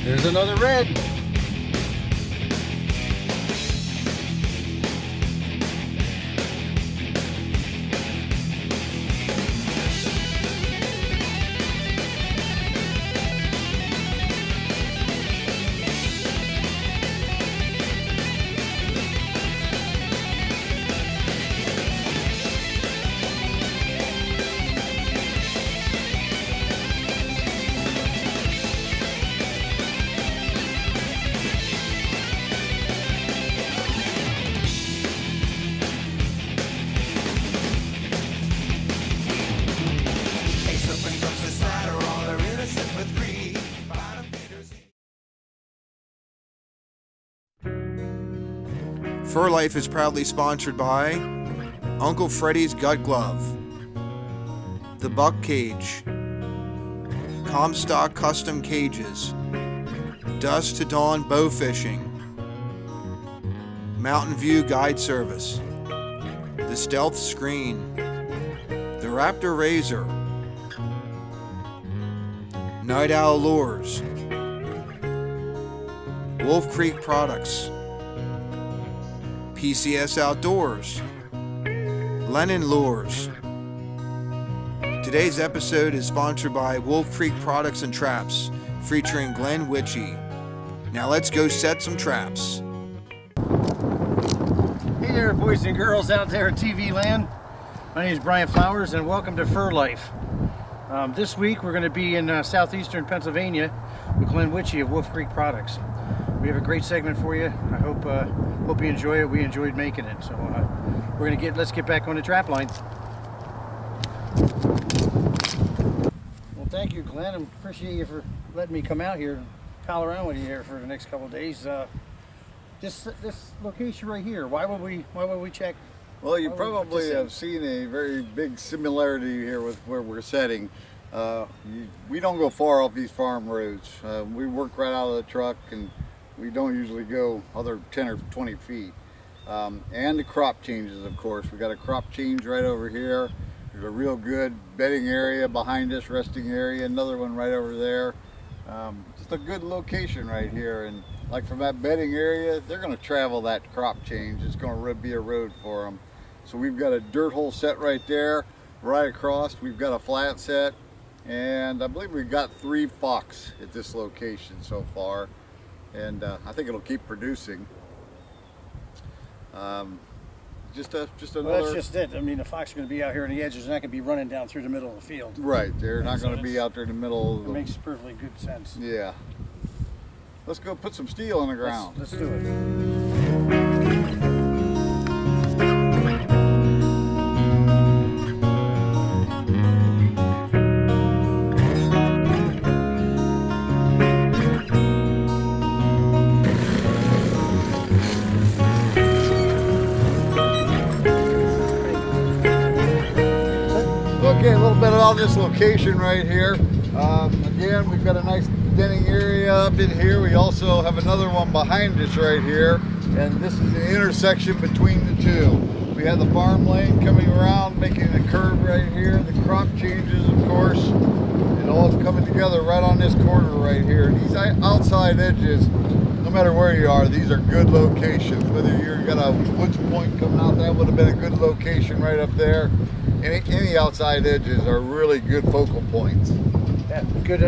There's another red. Fur Life is proudly sponsored by Uncle Freddy's Gut Glove, The Buck Cage, Comstock Custom Cages, Dusk to Dawn Bow Fishing, Mountain View Guide Service, The Stealth Screen, The Raptor Razor, Night Owl Lures, Wolf Creek Products, PCS Outdoors, Lennon Lures. Today's episode is sponsored by Wolf Creek Products and Traps, featuring Glenn Witchie. Now let's go set some traps. Hey there, boys and girls out there in TV land. My name is Brian Flowers, and welcome to Fur Life. This week we're going to be in southeastern Pennsylvania with Glenn Witchie of Wolf Creek Products. We have a great segment for you. I hope you enjoy it. We enjoyed making it. So let's get back on the trap line. Well, thank you, Glenn. I appreciate you for letting me come out here and pal around with you here for the next couple of days. This location right here. Why would we check? Well, you probably have seen a very big similarity here with where we're setting. We don't go far off these farm roads. We work right out of the truck, and we don't usually go other 10 or 20 feet. And the crop changes, of course. We got a crop change right over here. There's a real good bedding area behind us, resting area, another one right over there. Just a good location right here. And like from that bedding area, they're gonna travel that crop change. It's gonna be a road for them. So we've got a dirt hole set right there. Right across, we've got a flat set. And I believe we've got 3 fox at this location so far. And I think it'll keep producing. Just another. Well, that's just it. I mean, the fox are going to be out here on the edges. They're not going to be running down through the middle of the field. Right. They're not going to be out there in the middle. It makes perfectly good sense. Yeah. Let's go put some steel on the ground. Let's do it. Okay, a little bit about this location right here. Again, we've got a nice denning area up in here. We also have another one behind us right here, and this is the intersection between the two. We have the farm lane coming around, making a curve right here. The crop changes, of course. It all coming together right on this corner right here. These outside edges, no matter where you are, these are good locations. Whether you've got a woods point coming out, that would have been a good location right up there. Any outside edges are really good focal points. Yeah, good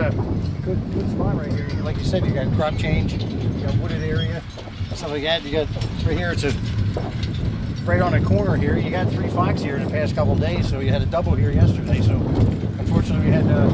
spot right here. Like you said, you got crop change, you got wooded area, stuff like that. You got right here. It's right on the corner here. You got 3 fox here in the past couple of days, so you had a double here yesterday. So unfortunately, we had to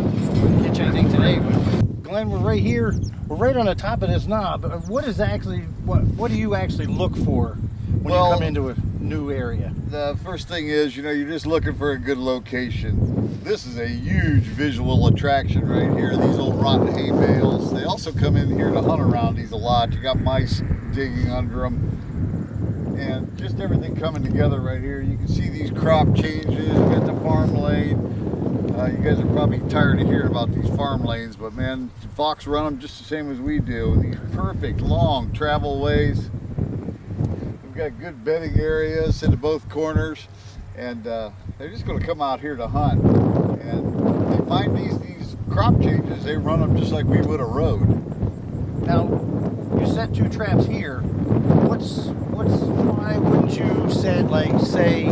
catch anything today. But Glenn, we're right here. We're right on the top of this knob. What do you actually look for when you come into a new area? The first thing is, you're just looking for a good location. This is a huge visual attraction right here. These old rotten hay bales. They also come in here to hunt around these a lot. You got mice digging under them. And just everything coming together right here. You can see these crop changes. You got the farm lane. You guys are probably tired of hearing about these farm lanes, but man, fox run them just the same as we do. These perfect long travel ways. We've got good bedding areas into both corners, and they're just going to come out here to hunt. And they find these crop changes, they run them just like we would a road. Now, you set 2 traps here. Why wouldn't you set, like, say,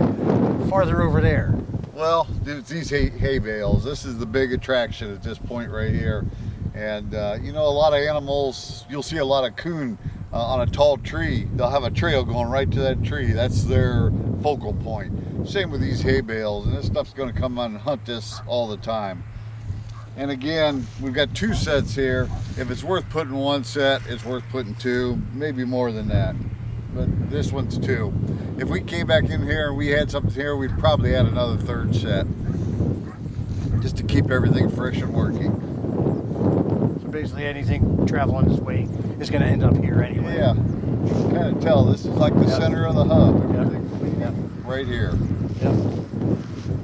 farther over there? Well, it's these hay bales. This is the big attraction at this point right here. And you know, a lot of animals, you'll see a lot of coon on a tall tree. They'll have a trail going right to that tree. That's their focal point. Same with these hay bales, and this stuff's going to come on and hunt this all the time. And again, we've got 2 sets here. If it's worth putting 1 set, it's worth putting 2, maybe more than that. But this one's 2. If we came back in here and we had something here, we'd probably add another 3rd set, just to keep everything fresh and working. So basically anything traveling this way is going to end up here anyway. Yeah, you can kind of tell this is like the center of the hub. Everything right here. Yep.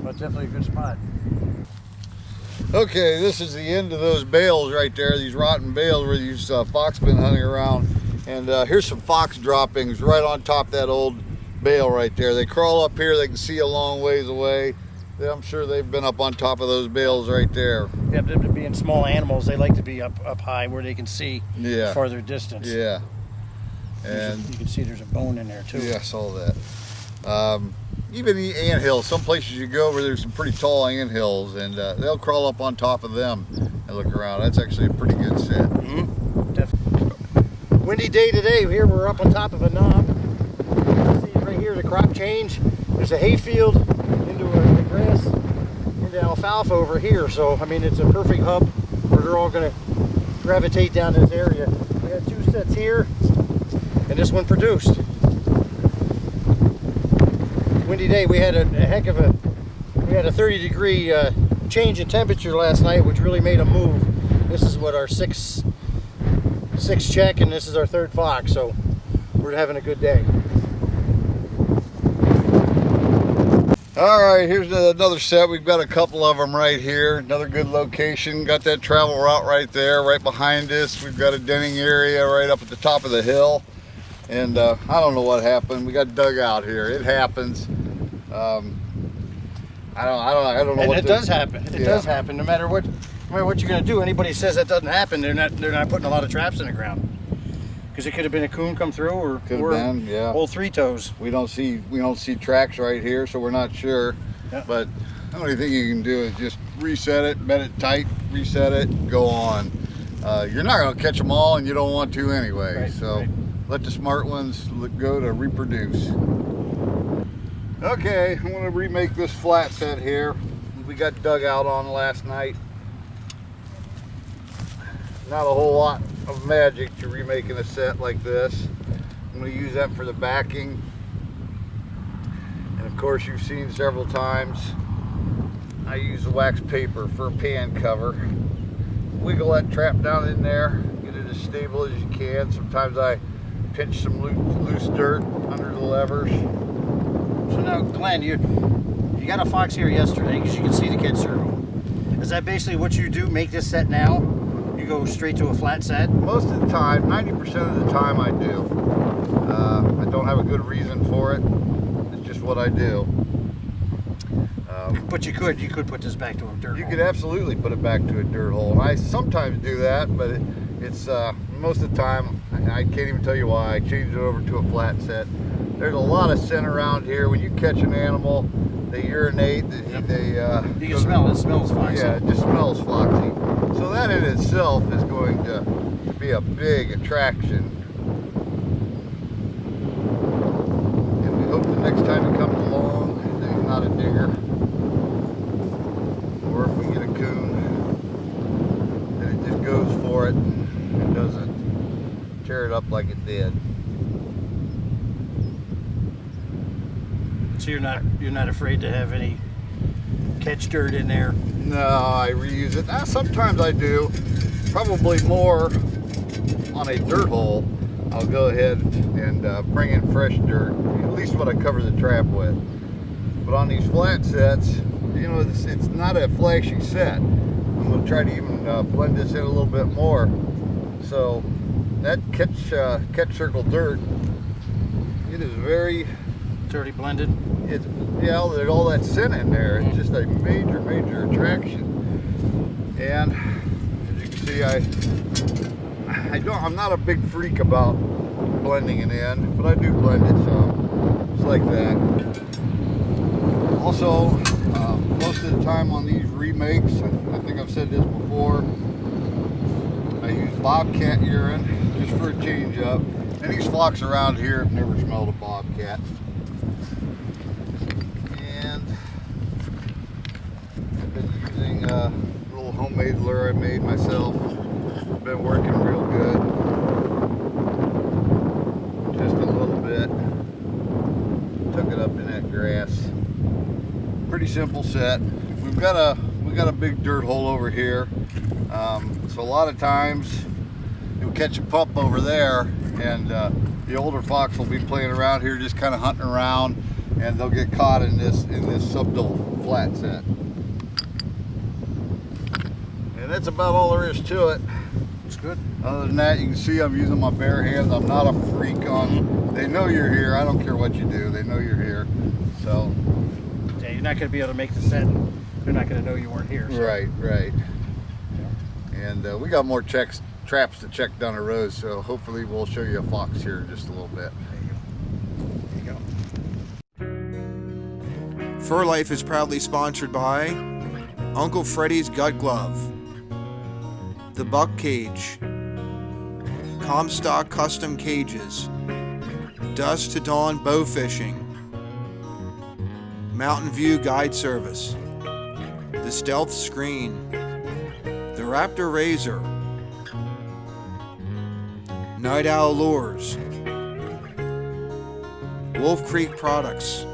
But definitely a good spot. Okay, this is the end of those bales right there, these rotten bales where these fox been hunting around. And here's some fox droppings right on top of that old bale right there. They crawl up here, they can see a long ways away. I'm sure they've been up on top of those bales right there. Yeah, them being small animals, they like to be up high where they can see farther distance. Yeah. And you can see there's a bone in there too. Yeah, I saw that. Even the anthills, some places you go where there's some pretty tall anthills, and they'll crawl up on top of them and look around. That's actually a pretty good set. Mm-hmm. Definitely. Windy day today. Here we're up on top of a knob. See right here the crop change. There's a hay field into the grass, into alfalfa over here. So I mean, it's a perfect hub where they're all going to gravitate down this area. We got 2 sets here, and this one produced. Windy day. We had a heck of a. We had a 30-degree change in temperature last night, which really made a move. This is what our 6 check, and this is our 3rd fox, so we're having a good day. All right, here's another set. We've got a couple of them right here. Another good location. Got that travel route right there, right behind us. We've got a denning area right up at the top of the hill. And I don't know what happened. We got dug out here. It happens. I don't know. And what it does happen. It does Yeah. happen. No matter what you're going to do. Anybody says that doesn't happen, they're not putting a lot of traps in the ground. Because it could have been a coon come through, or old 3 toes. We don't see tracks right here, so we're not sure. Yeah. But the only thing you can do is just reset it, bed it tight, reset it, go on. You're not going to catch them all, and you don't want to anyway. Right, so right. Let the smart ones go to reproduce. Okay, I'm going to remake this flat set here. We got dug out on last night. Not a whole lot of magic to remaking a set like this. I'm going to use that for the backing. And of course, you've seen several times, I use the wax paper for a pan cover. Wiggle that trap down in there, get it as stable as you can. Sometimes I pinch some loose dirt under the levers. So now, Glenn, you got a fox here yesterday because you can see the kid servo. Is that basically what you do? Make this set now? You go straight to a flat set? Most of the time, 90% of the time I do. I don't have a good reason for it. It's just what I do. But you could put this back to a dirt You hole. could absolutely put it back to a dirt hole. And I sometimes do that, but it's most of the time, I can't even tell you why. I change it over to a flat set. There's a lot of scent around here. When you catch an animal, they urinate, You can smell it. It smells foxy. yeah, it just smells foxy. So that in itself is going to be a big attraction. And we hope the next time it comes along, that he's not a digger. Or if we get a coon, that it just goes for it and doesn't tear it up like it did. So you're not afraid to have any catch dirt in there? No, I reuse it. Sometimes I do. Probably more on a dirt hole. I'll go ahead and bring in fresh dirt, at least what I cover the trap with. But on these flat sets, you know, it's not a flashy set. I'm going to try to even blend this in a little bit more. So that catch circle dirt, it is very It's already blended. It's, yeah, there's all that scent in there. It's just a major attraction. And as you can see, I'm not a big freak about blending it in, but I do blend it some, just like that. Also, most of the time on these remakes, I think I've said this before, I use bobcat urine just for a change up. And these flocks around here have never smelled a bobcat. And I've been using a little homemade lure I made myself. It's been working real good. Just a little bit. Took it up in that grass. Pretty simple set. We've got a big dirt hole over here. So a lot of times you'll catch a pup over there, and the older fox will be playing around here, just kind of hunting around, and they'll get caught in this subdual flat set. And that's about all there is to it. It's good. Other than that, you can see I'm using my bare hands. I'm not a freak on. They know you're here. I don't care what you do. They know you're here. So. Yeah, you're not going to be able to make the set. They're not going to know you weren't here. So. Right. And we got more traps to check down the road, so hopefully we'll show you a fox here in just a little bit. There you go. Fur Life is proudly sponsored by Uncle Freddy's Gut Glove, The Buck Cage, Comstock Custom Cages, Dusk to Dawn Bow Fishing, Mountain View Guide Service, The Stealth Screen, The Raptor Razor, Night Owl Lures, Wolf Creek Products,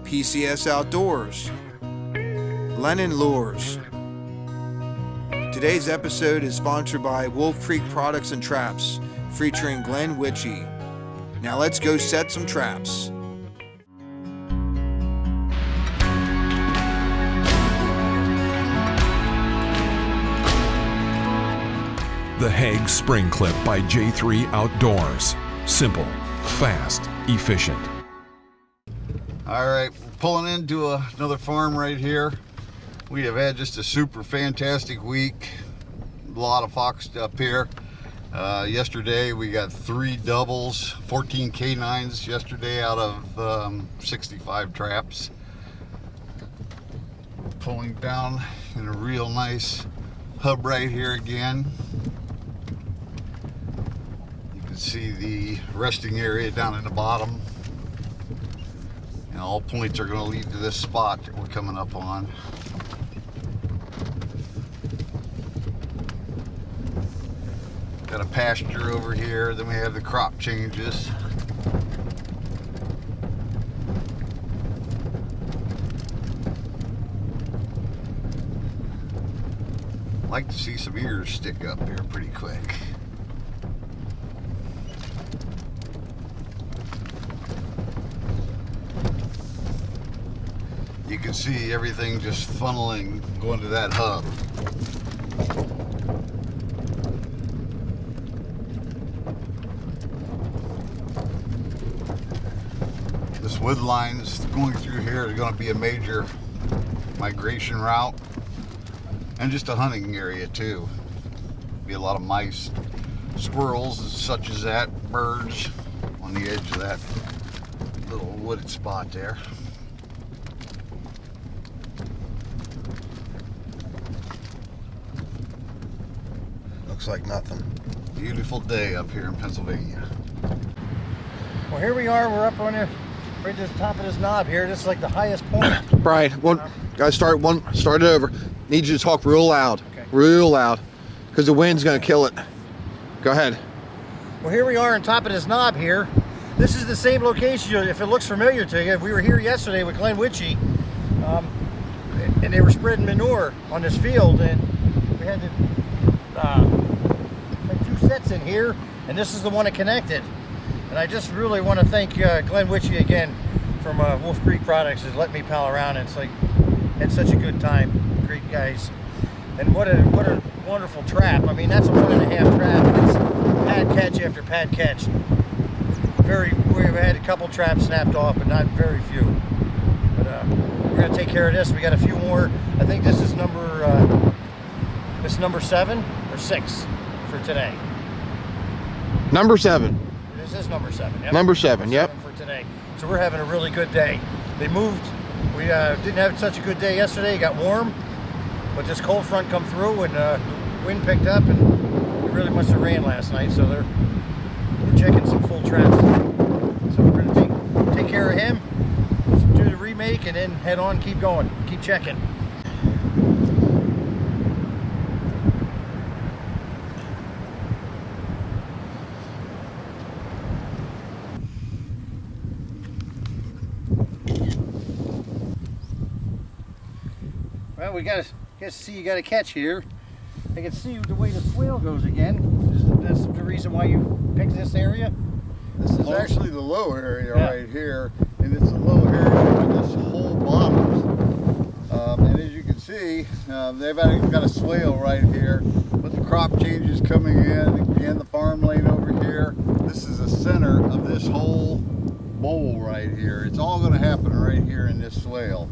PCS Outdoors, Lennon Lures. Today's episode is sponsored by Wolf Creek Products and Traps, featuring Glenn Witchie. Now let's go set some traps. The Hague Spring Clip by J3 Outdoors. Simple, fast, efficient. All right, we're pulling into another farm right here. We have had just a super fantastic week. A lot of fox up here. Yesterday we got 3 doubles, 14 canines yesterday out of 65 traps. Pulling down in a real nice hub right here again. You can see the resting area down in the bottom. And all points are going to lead to this spot that we're coming up on. Got a pasture over here, then we have the crop changes. Like to see some ears stick up here pretty quick. You can see everything just funneling, going to that hub. This wood lines going through here is going to be a major migration route and just a hunting area too. Be a lot of mice, squirrels such as that, birds on the edge of that little wooded spot there. Looks like nothing. Beautiful day up here in Pennsylvania. Well, here we are. We're up on the right to the top of this knob here. This is like the highest point. Brian, gotta start it over. Need you to talk real loud. Okay. Real loud. Because the wind's gonna kill it. Go ahead. Well, here we are on top of this knob here. This is the same location, if it looks familiar to you. We were here yesterday with Glenn Witchie, and they were spreading manure on this field, and we had like 2 sets in here, and this is the one that connected. And I just really want to thank Glenn Witchie again from Wolf Creek Products has let me pal around. And it's like, had such a good time. Great guys. And what a wonderful trap. I mean, that's a 1.5 trap. It's pad catch after pad catch. We've had a couple traps snapped off, but not very few. But we're gonna take care of this. We got a few more. I think this is number 7 or 6 for today. Number 7. This is number 7. Yep. Number 7, yep. For today. So we're having a really good day. They moved. We didn't have such a good day yesterday. It got warm, but this cold front come through and the wind picked up, and it really must have rained last night. So we're checking some full traps. So we're gonna take care of him, do the remake, and then head on, keep going, keep checking. Well, we got to see you got a catch here. I can see the way the swale goes again. That's the reason why you picked this area. This is actually the low area right here, and it's a low area for this whole bottom. And as you can see, they've got a swale right here with the crop changes coming in. Again, the farm lane over here. This is the center of this whole bowl right here. It's all going to happen right here in this swale.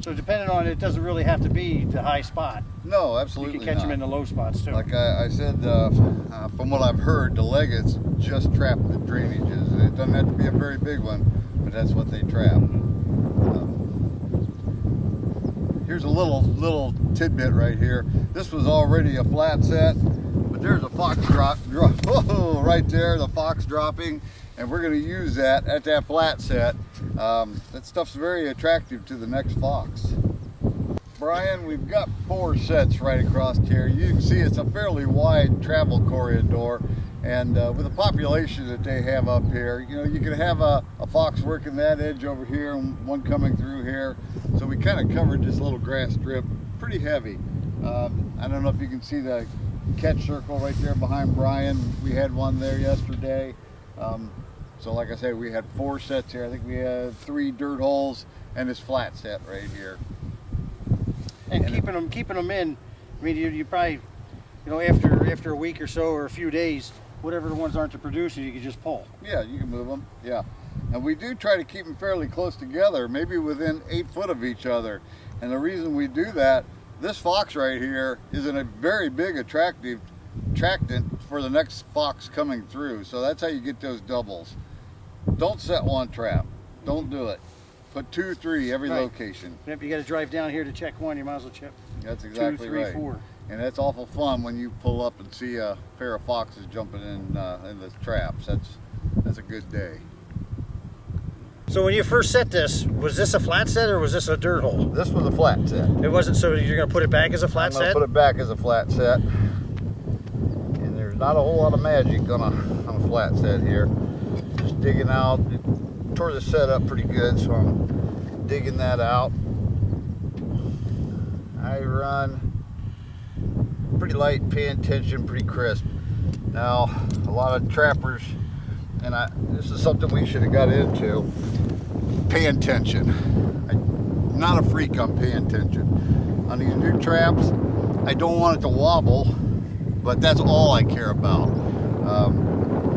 So depending on it, doesn't really have to be the high spot. No, absolutely You can catch them in the low spots too. Like I said, from what I've heard, the Leggets just trap the drainages. It doesn't have to be a very big one, but that's what they trap. Here's a little tidbit right here. This was already a flat set, but there's a fox drop. Whoa, right there, the fox dropping, and we're going to use that at that flat set. That stuff's very attractive to the next fox. Brian, we've got 4 sets right across here. You can see it's a fairly wide travel corridor, and with the population that they have up here, you know, you can have a fox working that edge over here and one coming through here. So we kind of covered this little grass strip pretty heavy. I don't know if you can see the catch circle right there behind Brian. We had one there yesterday. So like I said, we had 4 sets here. I think we had 3 dirt holes and this flat set right here. And keeping them in. I mean, you probably, you know, after a week or so or a few days, whatever the ones aren't to produce, you can just pull. Yeah, you can move them. Yeah, and we do try to keep them fairly close together, maybe within 8 foot of each other. And the reason we do that, this fox right here is in a very big attractant for the next fox coming through. So that's how you get those doubles. Don't set one trap. Don't do it. Put 2, 3 every location. If you got to drive down here to check one, you might as well check. That's exactly 2, 3, right. 4. And that's awful fun when you pull up and see a pair of foxes jumping in the traps. That's a good day. So when you first set this, was this a flat set or was this a dirt hole? This was a flat set. It wasn't. So you're going to put it back as a flat I'm gonna set? put it back as a flat set. And there's not a whole lot of magic on a flat set here. Just digging out. It tore the set up pretty good, so I'm digging that out. I run pretty light, paying tension, pretty crisp. Now, a lot of trappers, and this is something we should have got into, paying tension. I'm not a freak on paying tension. On these new traps, I don't want it to wobble, but that's all I care about.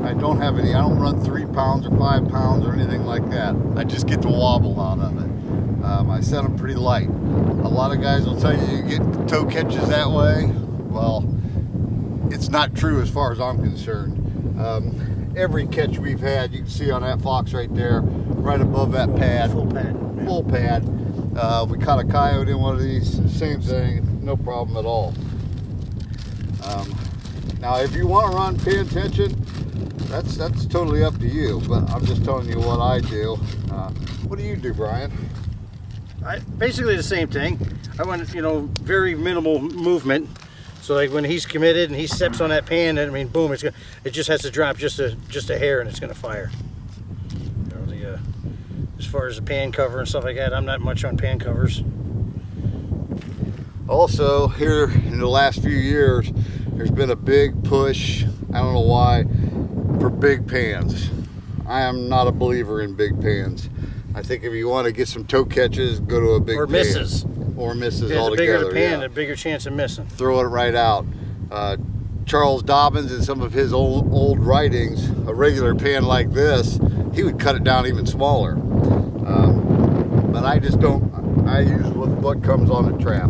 I don't run 3 pounds or 5 pounds or anything like that. I just get the wobble out of it. I set them pretty light. A lot of guys will tell you get toe catches that way. Well, it's not true as far as I'm concerned. Every catch we've had, you can see on that fox right there, right above that pad. Full pad. Full pad. We caught a coyote in one of these, same thing, no problem at all. Now, if you want to run paying tension, that's totally up to you, but I'm just telling you what I do. What do you do, Brian? Basically the same thing. I want, you know, very minimal movement. So like when he's committed and he steps on that pan, I mean, boom, it just has to drop just a hair and it's going to fire. You know, as far as the pan cover and stuff like that, I'm not much on pan covers. Also, here in the last few years, there's been a big push, I don't know why, for big pans. I am not a believer in big pans. I think if you want to get some toe catches, go to a big Or pan. misses. Or misses Yeah, the altogether. bigger the pan, yeah. the bigger chance of missing. Throw it right out. Charles Dobbins, in some of his old writings, a regular pan like this, he would cut it down even smaller. But I just don't. I use what comes on the trap.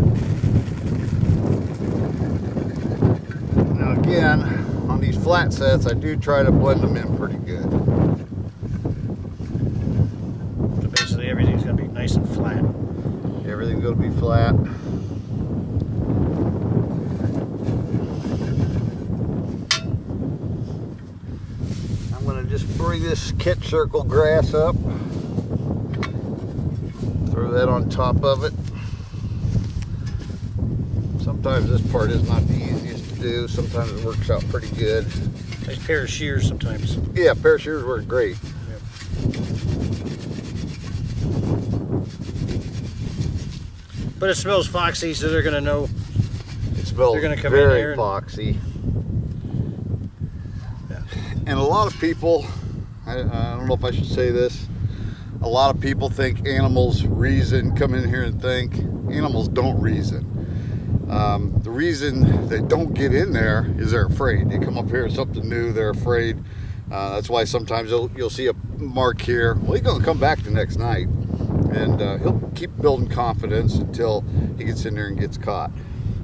Now again, on these flat sets, I do try to blend them in pretty good. So basically everything's going to be nice and flat. Everything's going to be flat. I'm going to just bring this catch circle grass up. Throw that on top of it. Sometimes this part is not the easiest to do. Sometimes it works out pretty good. Nice pair of shears sometimes. Yeah, a pair of shears work great. But it smells foxy, so they're going to know. It smells They're gonna come in very there and- foxy. Yeah. And a lot of people, I don't know if I should say this, a lot of people think animals reason, come in here and think. Animals don't reason. The reason they don't get in there is they're afraid. They come up here, something new, they're afraid. That's why sometimes you'll see a mark here. Well, he's going to come back the next night, and he'll keep building confidence until he gets in there and gets caught.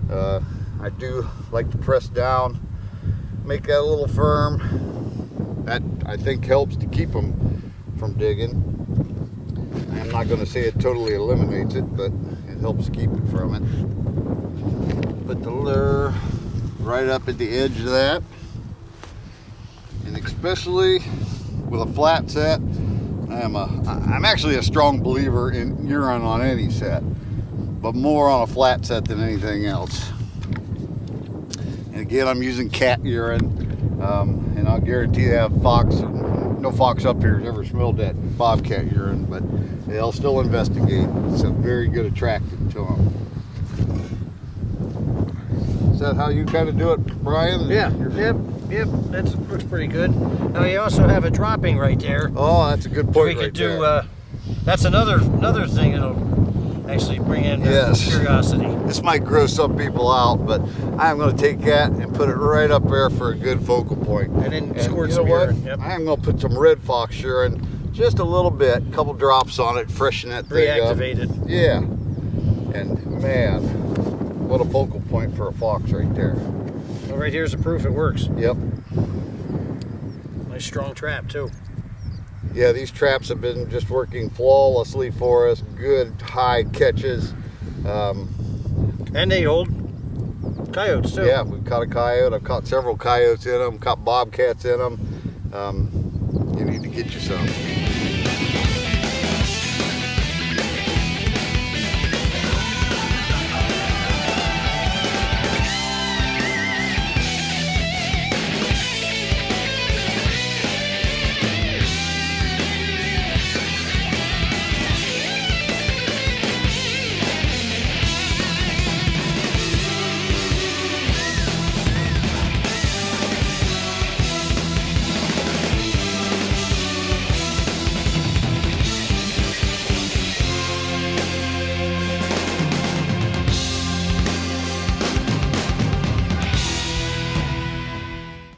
I do like to press down, make that a little firm. That, I think, helps to keep them from digging. I'm not going to say it totally eliminates it, but it helps keep it from it. Put the lure right up at the edge of that. And especially with a flat set, I'm actually a strong believer in urine on any set, but more on a flat set than anything else. And again, I'm using cat urine, and I'll guarantee that no fox up here has ever smelled that bobcat urine, but they'll still investigate. It's a very good attractant to them. Is that how you kind of do it, Brian? Yeah, yep, that looks pretty good. Now you also have a dropping right there. Oh, that's a good We point could right do, there. that's another thing that'll actually bring in Yes. curiosity. This might gross some people out, but I'm going to take that and put it right up there for a good focal point. And then squirt you some know what? urine, yep. I'm going to put some red fox urine, just a little bit, a couple drops on it, freshen that thing up. Reactivated. Yeah. And man, what a focal point for a fox right there. Well, right here's the proof it works. Yep. Nice strong trap too. Yeah, these traps have been just working flawlessly for us. Good high catches. And they hold coyotes too. Yeah, we've caught a coyote. I've caught several coyotes in them, caught bobcats in them. You need to get you some.